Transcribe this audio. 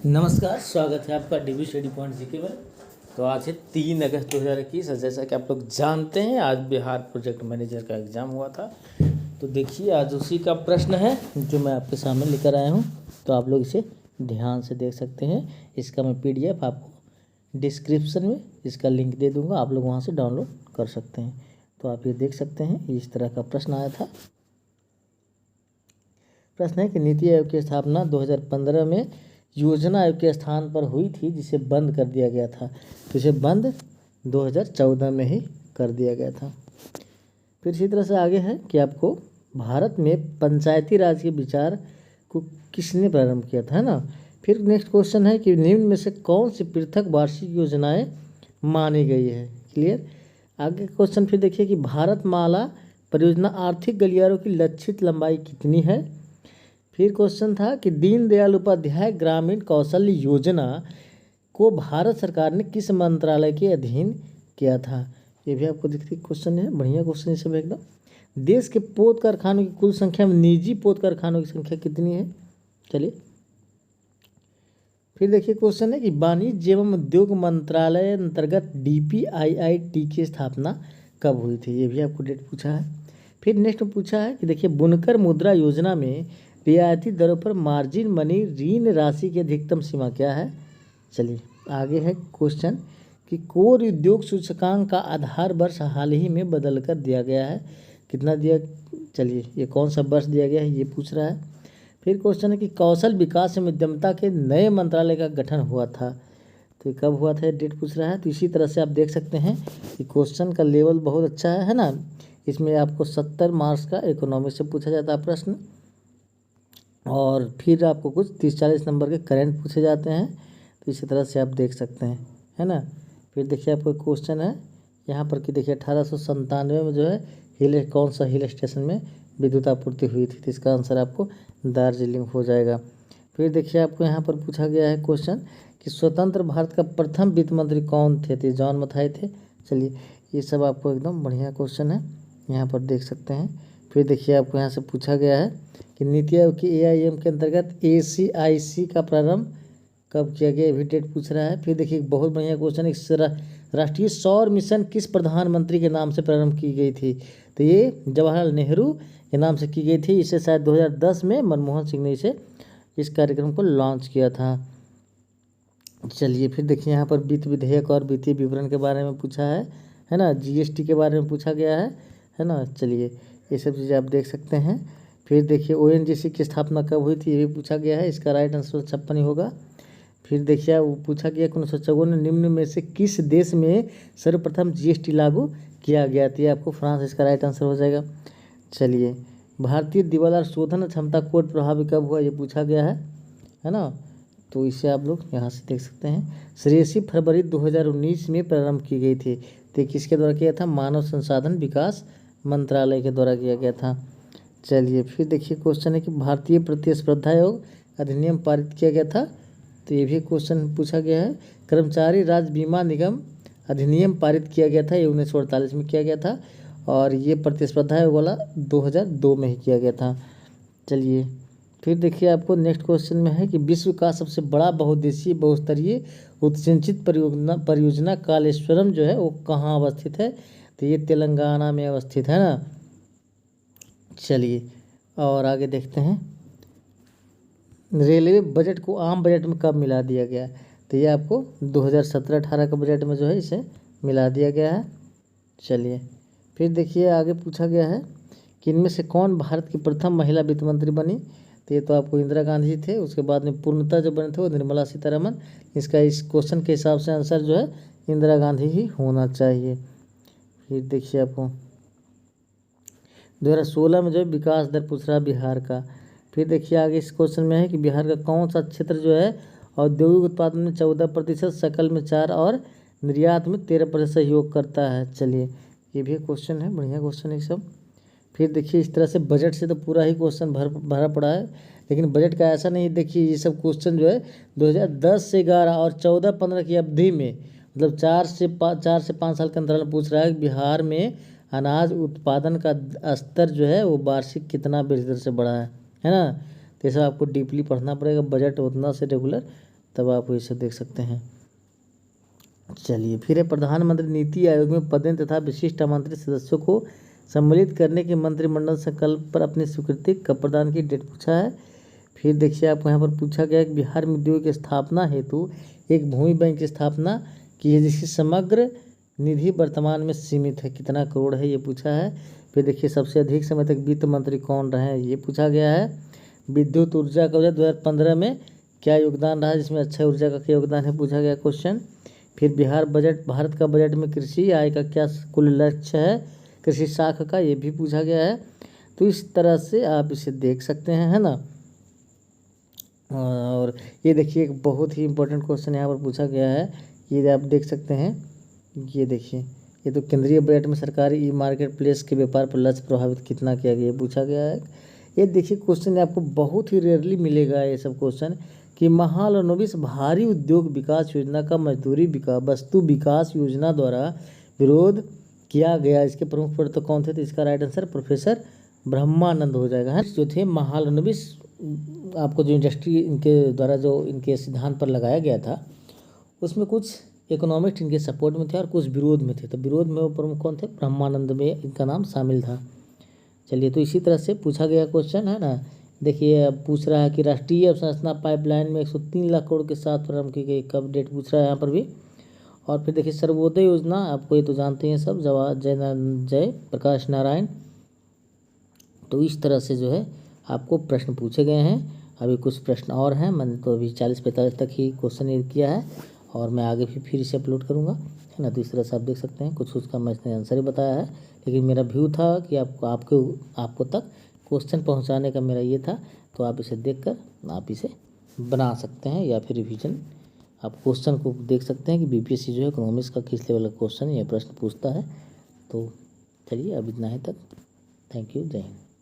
नमस्कार, स्वागत है आपका डीबी स्टडी पॉइंट जीके में। तो आज है 3 अगस्त 2021 और जैसा कि आप लोग जानते हैं आज बिहार प्रोजेक्ट मैनेजर का एग्ज़ाम हुआ था। तो देखिए आज उसी का प्रश्न है जो मैं आपके सामने लेकर आया हूं। तो आप लोग इसे ध्यान से देख सकते हैं। इसका मैं PDF आपको डिस्क्रिप्शन में इसका लिंक दे दूँगा, आप लोग वहाँ से डाउनलोड कर सकते हैं। तो आप ये देख सकते हैं, इस तरह का प्रश्न आया था। प्रश्न है कि नीति आयोग की स्थापना 2015 में योजना आयोग के स्थान पर हुई थी, जिसे बंद कर दिया गया था। तो इसे बंद 2014 में ही कर दिया गया था। फिर इसी तरह से आगे है कि आपको भारत में पंचायती राज के विचार को किसने प्रारंभ किया था, है ना। फिर नेक्स्ट क्वेश्चन है कि निम्न में से कौन सी पृथक वार्षिक योजनाएं मानी गई है। क्लियर। आगे क्वेश्चन फिर देखिए कि भारतमाला परियोजना आर्थिक गलियारों की लक्षित लंबाई कितनी है। फिर क्वेश्चन था कि दीनदयाल उपाध्याय ग्रामीण कौशल्य योजना को भारत सरकार ने किस मंत्रालय के अधीन किया था। ये भी आपको दिखती क्वेश्चन है, बढ़िया क्वेश्चन है सब एकदम। देश के पोत कारखानों की कुल संख्या में निजी पोत कारखानों की संख्या कितनी है। चलिए फिर देखिए क्वेश्चन है कि वाणिज्य एवं उद्योग मंत्रालय अंतर्गत DPIIT की स्थापना कब हुई थी। ये भी आपको डेट पूछा है। फिर नेक्स्ट पूछा है कि देखिए बुनकर मुद्रा योजना में रियायती दरों पर मार्जिन मनी ऋण राशि की अधिकतम सीमा क्या है। चलिए आगे है क्वेश्चन कि कोर उद्योग सूचकांक का आधार वर्ष हाल ही में बदल कर दिया गया है, कितना दिया। चलिए ये कौन सा वर्ष दिया गया है ये पूछ रहा है। फिर क्वेश्चन है कि कौशल विकास एवं उद्यमिता के नए मंत्रालय का गठन हुआ था, तो ये कब हुआ था, डेट पूछ रहा है। तो इसी तरह से आप देख सकते हैं कि क्वेश्चन का लेवल बहुत अच्छा है ना। इसमें आपको 70 मार्क्स का इकोनॉमिक्स से पूछा जाता है प्रश्न, और फिर आपको कुछ 30-40 नंबर के करंट पूछे जाते हैं। तो इसी तरह से आप देख सकते हैं, है ना। फिर देखिए आपको क्वेश्चन है यहाँ पर कि देखिए 1897 में जो है कौन सा हिल स्टेशन में विद्युत आपूर्ति हुई थी। तो इसका आंसर आपको दार्जिलिंग हो जाएगा। फिर देखिए आपको यहाँ पर पूछा गया है क्वेश्चन कि स्वतंत्र भारत का प्रथम वित्त मंत्री कौन थे। तो जॉन मथाई थे। चलिए ये सब आपको एकदम बढ़िया क्वेश्चन है, यहाँ पर देख सकते हैं। फिर देखिए आपको यहाँ से पूछा गया है कि नीति आयोग की AIM के अंतर्गत ACIC का प्रारंभ कब किया गया, भी डेट पूछ रहा है। फिर देखिए बहुत बढ़िया क्वेश्चन है, राष्ट्रीय सौर मिशन किस प्रधानमंत्री के नाम से प्रारंभ की गई थी। तो ये जवाहरलाल नेहरू के नाम से की गई थी। इसे शायद 2010 में मनमोहन सिंह ने इस कार्यक्रम को लॉन्च किया था। चलिए फिर देखिए यहाँ पर वित्त विधेयक और वित्तीय विवरण के बारे में पूछा है ना। GST के बारे में पूछा गया है ना। चलिए ये सब चीज़ें आप देख सकते हैं। फिर देखिए ONGC की स्थापना कब हुई थी, ये भी पूछा गया है। इसका राइट आंसर 56 ही होगा। फिर देखिए वो पूछा गया कि 1954 निम्न में से किस देश में सर्वप्रथम GST लागू किया गया था। आपको फ्रांस, इसका राइट आंसर हो जाएगा। चलिए भारतीय दिवाला शोधन क्षमता कोड प्रभावी कब हुआ, ये पूछा गया है ना। तो इसे आप लोग यहाँ से देख सकते हैं। श्रेयसी फरवरी 2019 में प्रारंभ की गई थी। तो किसके द्वारा किया था, मानव संसाधन विकास मंत्रालय के द्वारा किया गया था। चलिए फिर देखिए क्वेश्चन है कि भारतीय प्रतिस्पर्धा आयोग अधिनियम पारित किया गया था। तो ये भी क्वेश्चन पूछा गया है। कर्मचारी राज्य बीमा निगम अधिनियम पारित किया गया था, ये 1948 में किया गया था, और ये प्रतिस्पर्धा आयोग वाला 2002 में ही किया गया था। चलिए फिर देखिए आपको नेक्स्ट क्वेश्चन में है कि विश्व का सबसे बड़ा बहुउद्देशीय बहुस्तरीय उत्सिंचित परियोजना कालेश्वरम जो है वो कहाँ अवस्थित है। तो ये तेलंगाना में अवस्थित है ना। चलिए और आगे देखते हैं, रेलवे बजट को आम बजट में कब मिला दिया गया। तो ये आपको 2017-18 का बजट में जो है इसे मिला दिया गया है। चलिए फिर देखिए आगे पूछा गया है कि इनमें से कौन भारत की प्रथम महिला वित्त मंत्री बनी। तो ये तो आपको इंदिरा गांधी थे। उसके बाद में पूर्णतः जो बने थे वो निर्मला सीतारमन। इसका इस क्वेश्चन के हिसाब से आंसर जो है इंदिरा गांधी ही होना चाहिए। फिर देखिए आपको 2016 में जो है विकास दर पूछ रहा है बिहार का। फिर देखिए आगे इस क्वेश्चन में है कि बिहार का कौन सा क्षेत्र जो है औद्योगिक उत्पादन में 14%, सकल में 4% और निर्यात में 13% सहयोग करता है। चलिए ये भी क्वेश्चन है, बढ़िया क्वेश्चन है सब। फिर देखिए इस तरह से बजट से तो पूरा ही क्वेश्चन भरा पड़ा है, लेकिन बजट का ऐसा नहीं। देखिए ये सब क्वेश्चन जो है 2010 से 11 और 14-15 की अवधि में, मतलब 4 से 5 साल के अंतराल पूछ रहा है कि बिहार में अनाज उत्पादन का स्तर जो है वो वार्षिक कितना वृद्धि दर से बढ़ा है ना। तो ये सब आपको डीपली पढ़ना पड़ेगा, बजट उतना से रेगुलर तब आप इसे देख सकते हैं। चलिए फिर है, प्रधानमंत्री नीति आयोग में पदेन तथा विशिष्ट आमंत्रित सदस्यों को सम्मिलित करने के मंत्रिमंडल संकल्प पर अपनी स्वीकृति कब प्रदान की, डेट पूछा है। फिर देखिए आपको यहाँ पर पूछा गया है कि बिहार में उद्योग की स्थापना हेतु एक भूमि बैंक की स्थापना की है जिसकी समग्र निधि वर्तमान में सीमित है, कितना करोड़ है, ये पूछा है। फिर देखिए सबसे अधिक समय तक वित्त मंत्री कौन रहे हैं, ये पूछा गया है। विद्युत ऊर्जा का 2015 में क्या योगदान रहा, जिसमें अक्षय ऊर्जा का क्या योगदान है, पूछा गया क्वेश्चन। फिर भारत का बजट में कृषि आय का क्या कुल लक्ष्य है, कृषि साख का, ये भी पूछा गया है। तो इस तरह से आप इसे देख सकते हैं, है ना। और ये देखिए एक बहुत ही इंपॉर्टेंट क्वेश्चन यहाँ पर पूछा गया है, ये आप देख सकते हैं। ये देखिए, ये तो केंद्रीय बजट में सरकारी ई मार्केट प्लेस के व्यापार पर लक्ष्य प्रभावित कितना किया गया, ये पूछा गया है। ये देखिए क्वेश्चन आपको बहुत ही रेयरली मिलेगा ये सब क्वेश्चन, कि महालनोबिस भारी उद्योग विकास योजना का मजदूरी वस्तु विकास योजना द्वारा विरोध किया गया, इसके प्रमुख प्रवर्तक कौन थे, तो इसका राइट आंसर प्रोफेसर ब्रह्मानंद हो जाएगा, है। जो थे महालनोबिस, आपको जो इंडस्ट्री इनके द्वारा जो इनके सिद्धांत पर लगाया गया था, उसमें कुछ इकोनॉमिस्ट इनके सपोर्ट में थे और कुछ विरोध में थे। तो विरोध में वो प्रमुख कौन थे, ब्रह्मानंद में इनका नाम शामिल था। चलिए, तो इसी तरह से पूछा गया क्वेश्चन, है ना। देखिए अब पूछ रहा है कि राष्ट्रीय अवसंरचना पाइपलाइन में 103 लाख करोड़ के साथ प्रारंभ की गई, कब, डेट पूछ रहा है यहाँ पर भी। और फिर देखिए सर्वोदय योजना, आपको ये तो जानते हैं सब, जय प्रकाश नारायण। तो इस तरह से जो है आपको प्रश्न पूछे गए हैं। अभी कुछ प्रश्न और हैं, मैंने तो अभी 40-45 तक ही क्वेश्चन ये किया है और मैं आगे भी फिर इसे अपलोड करूँगा, है ना। तो इस तरह से आप देख सकते हैं, कुछ उसका मैंने आंसर ही बताया है, लेकिन मेरा व्यू था कि आपको तक क्वेश्चन पहुंचाने का मेरा ये था। तो आप इसे देखकर आप इसे बना सकते हैं या फिर रिवीजन आप क्वेश्चन को देख सकते हैं कि बीपीएससी जो है इकोनॉमिक्स का किस लेवल का क्वेश्चन या प्रश्न पूछता है। तो चलिए अब इतना ही तक, थैंक यू, जय हिंद।